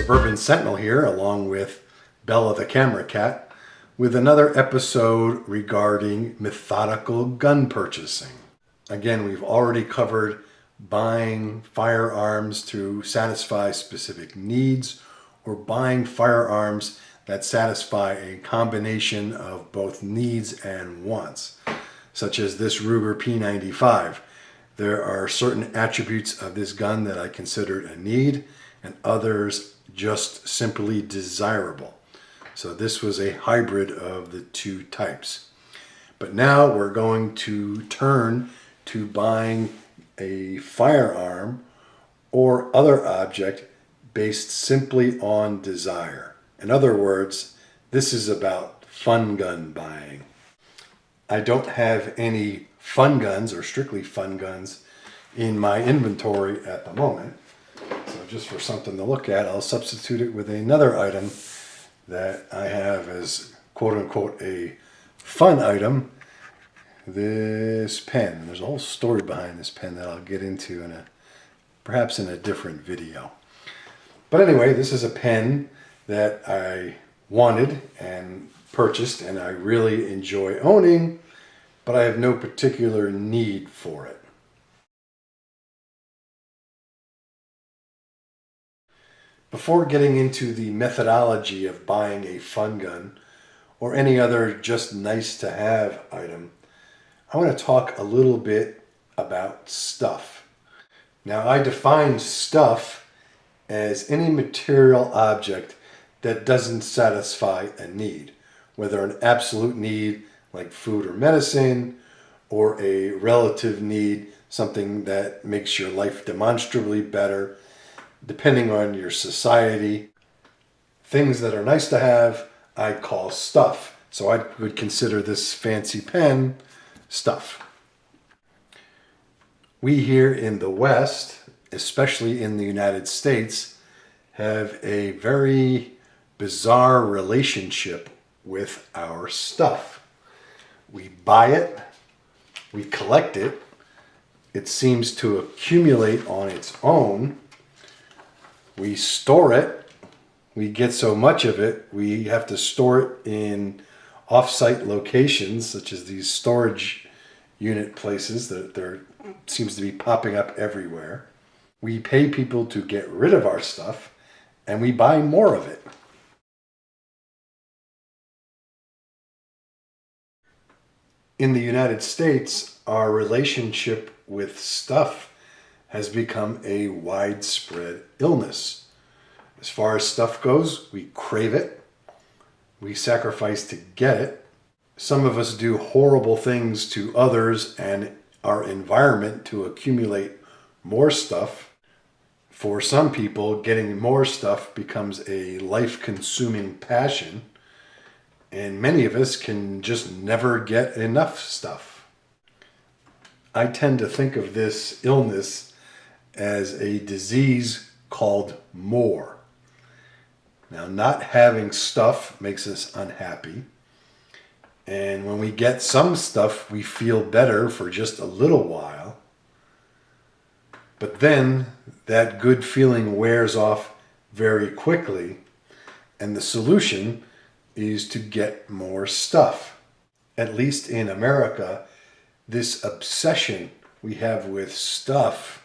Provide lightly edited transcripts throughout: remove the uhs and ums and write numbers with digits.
Suburban Sentinel here, along with Bella the Camera Cat, with another episode regarding methodical gun purchasing. Again, we've already covered buying firearms to satisfy specific needs or buying firearms that satisfy a combination of both needs and wants, such as this Ruger P95. There are certain attributes of this gun that I considered a need and others just simply desirable. So this was a hybrid of the two types. But now we're going to turn to buying a firearm or other object based simply on desire. In other words, this is about fun gun buying. I don't have any fun guns or strictly fun guns in my inventory at the moment. So just for something to look at, I'll substitute it with another item that I have as quote-unquote a fun item, this pen. There's a whole story behind this pen that I'll get into perhaps in a different video. But anyway, this is a pen that I wanted and purchased and I really enjoy owning, but I have no particular need for it. Before getting into the methodology of buying a fun gun or any other just nice to have item, I want to talk a little bit about stuff. Now, I define stuff as any material object that doesn't satisfy a need, whether an absolute need like food or medicine, or a relative need, something that makes your life demonstrably better, depending on your society. Things that are nice to have, I call stuff. So I would consider this fancy pen stuff. We here in the West, especially in the United States, have a very bizarre relationship with our stuff. We buy it, we collect it, it seems to accumulate on its own. We store it, we get so much of it, we have to store it in off-site locations, such as these storage unit places that there seems to be popping up everywhere. We pay people to get rid of our stuff, and we buy more of it. In the United States, our relationship with stuff has become a widespread illness. As far as stuff goes, we crave it, we sacrifice to get it. Some of us do horrible things to others and our environment to accumulate more stuff. For some people, getting more stuff becomes a life-consuming passion, and many of us can just never get enough stuff. I tend to think of this illness as a disease called more. Now, not having stuff makes us unhappy. And when we get some stuff, we feel better for just a little while. But then that good feeling wears off very quickly. And the solution is to get more stuff. At least in America, this obsession we have with stuff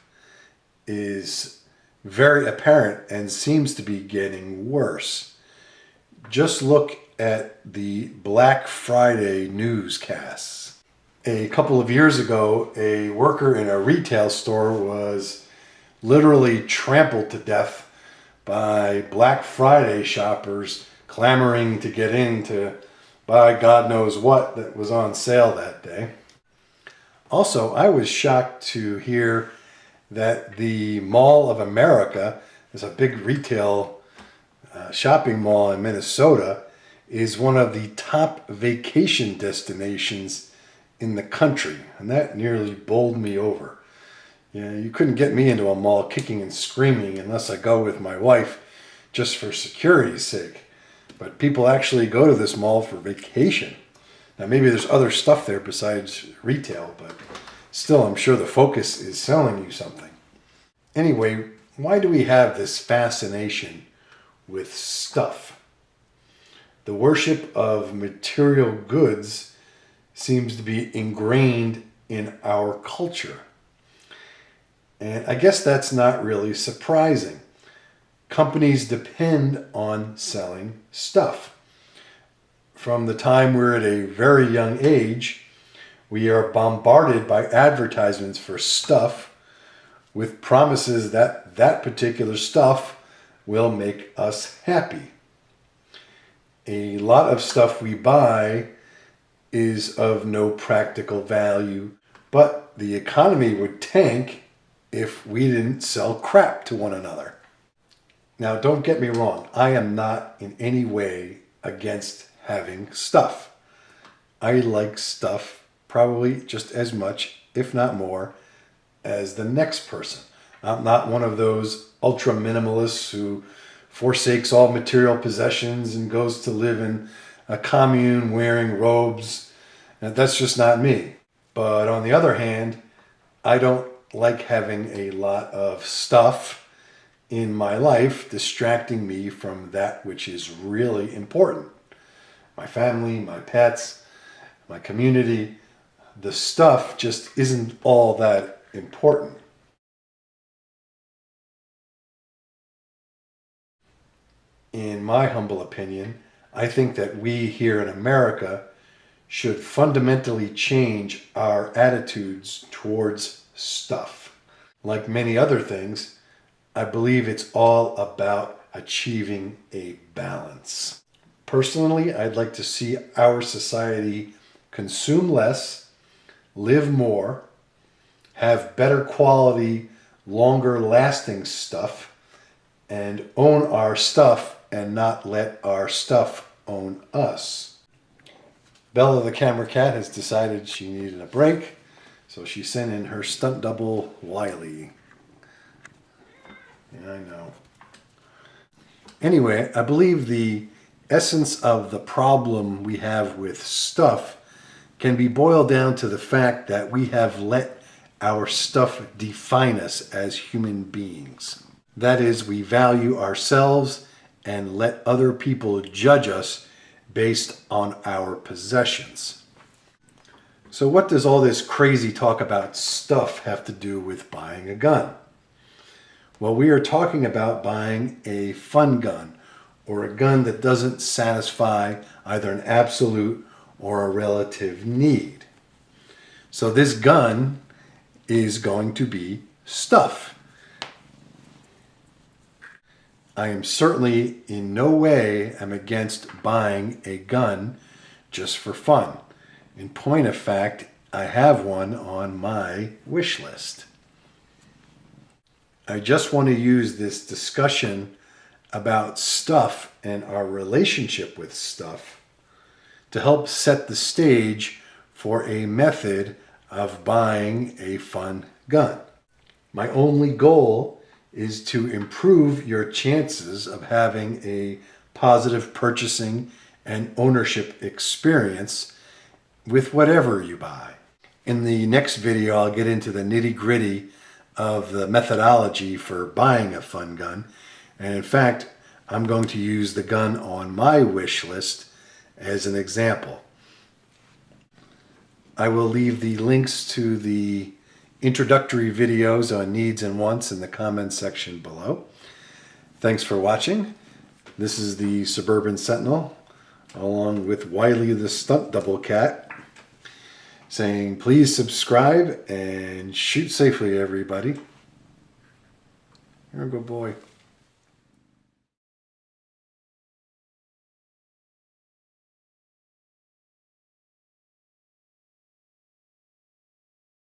is very apparent and seems to be getting worse. Just look at the Black Friday newscasts. A couple of years ago, a worker in a retail store was literally trampled to death by Black Friday shoppers clamoring to get in to buy God knows what that was on sale that day. Also, I was shocked to hear that the Mall of America, is a big retail shopping mall in Minnesota, is one of the top vacation destinations in the country. And that nearly bowled me over. You couldn't get me into a mall kicking and screaming unless I go with my wife just for security's sake. But people actually go to this mall for vacation. Now maybe there's other stuff there besides retail, but still I'm sure the focus is selling you something. Anyway, why do we have this fascination with stuff. The worship of material goods seems to be ingrained in our culture. And I guess that's not really surprising. Companies depend on selling stuff. From the time we're at a very young age, we are bombarded by advertisements for stuff with promises that that particular stuff will make us happy. A lot of stuff we buy is of no practical value, but the economy would tank if we didn't sell crap to one another. Now, don't get me wrong. I am not in any way against having stuff. I like stuff probably just as much, if not more, as the next person. I'm not one of those ultra minimalists who forsakes all material possessions and goes to live in a commune wearing robes. And that's just not me. But on the other hand, I don't like having a lot of stuff in my life distracting me from that which is really important. My family, my pets, my community. The stuff just isn't all that important. In my humble opinion, I think that we here in America should fundamentally change our attitudes towards stuff. Like many other things, I believe it's all about achieving a balance. Personally, I'd like to see our society consume less, live more, have better quality, longer lasting stuff, and own our stuff and not let our stuff own us. Bella the camera cat has decided she needed a break, so she sent in her stunt double, Wiley. Yeah, I know. Anyway, I believe the essence of the problem we have with stuff can be boiled down to the fact that we have let our stuff define us as human beings. That is, we value ourselves and let other people judge us based on our possessions. So what does all this crazy talk about stuff have to do with buying a gun? Well, we are talking about buying a fun gun, or a gun that doesn't satisfy either an absolute or a relative need. So this gun is going to be stuff. I am certainly in no way am against buying a gun just for fun. In point of fact, I have one on my wish list. I just want to use this discussion about stuff and our relationship with stuff to help set the stage for a method of buying a fun gun. My only goal is to improve your chances of having a positive purchasing and ownership experience with whatever you buy. In the next video, I'll get into the nitty-gritty of the methodology for buying a fun gun. And in fact, I'm going to use the gun on my wish list as an example. I will leave the links to the introductory videos on needs and wants in the comments section below. Thanks for watching. This is the Suburban Sentinel, along with Wiley the Stunt Double Cat, saying please subscribe and shoot safely, everybody. You're a good boy.